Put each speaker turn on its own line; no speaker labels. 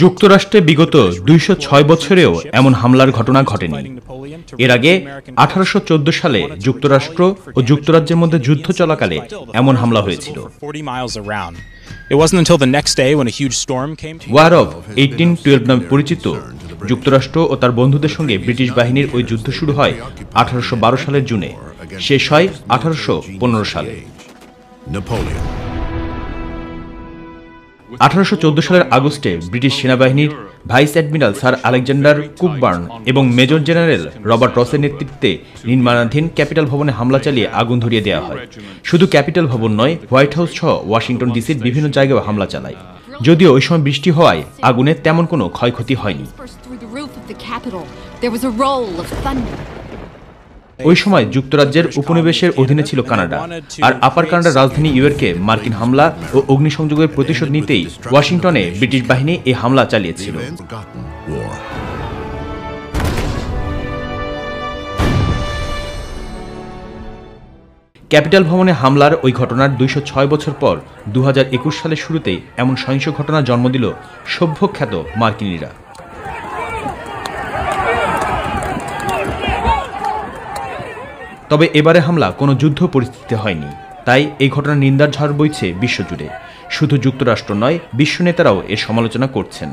যুক্তরাষ্ট্রে বিগত ২০৬ বছরেও এমন হামলার ঘটনা ঘটেনি। এর আগে ১৮১৪ সালে যুক্তরাষ্ট্র ও যুক্তরাজ্যের মধ্যে যুদ্ধ চলাকালে এমন হামলা হয়েছিল। ওয়ার অফ 1812 নামে পরিচিত যুক্তরাষ্ট্র ও তার বন্ধুদের সঙ্গে ব্রিটিশ বাহিনীর ওই যুদ্ধ শুরু হয় ১৮১২ সালের জুনে, শেষ হয় ১৮১৫ সালে। ১৮১৪ সালের আগস্টে ব্রিটিশ সেনাবাহিনীর ভাইস অ্যাডমিরাল স্যার আলেকজান্ডার কুকবার্ন এবং মেজর জেনারেল রবার্ট রসের নেতৃত্বে নির্মাণাধীন ক্যাপিটাল ভবনে হামলা চালিয়ে আগুন ধরিয়ে দেওয়া হয়। শুধু ক্যাপিটাল ভবন নয়, হোয়াইট হাউস সহ ওয়াশিংটন ডিসির বিভিন্ন জায়গায় হামলা চালায়। যদিও ওই সময় বৃষ্টি হওয়ায় আগুনে তেমন কোনো ক্ষয়ক্ষতি হয়নি। ওই সময় যুক্তরাজ্যের উপনিবেশের অধীনে ছিল কানাডা, আর আপার কানাডার রাজধানী ইয়র্কে মার্কিন হামলা ও অগ্নিসংযোগের প্রতিশোধ নিতেই ওয়াশিংটনে ব্রিটিশ বাহিনী এই হামলা চালিয়েছিল। ক্যাপিটাল ভবনে হামলার ওই ঘটনার ২০৬ বছর পর ২০২১ সালের শুরুতেই এমন সহিংস ঘটনা জন্ম দিল সভ্যখ্যাত মার্কিনিরা। তবে এবারে হামলা কোনো যুদ্ধ পরিস্থিতি হয়নি, তাই এই ঘটনার নিন্দার ঝড় বইছে বিশ্বজুড়ে। শুধু যুক্তরাষ্ট্র নয়, বিশ্ব নেতারাও এর সমালোচনা করছেন।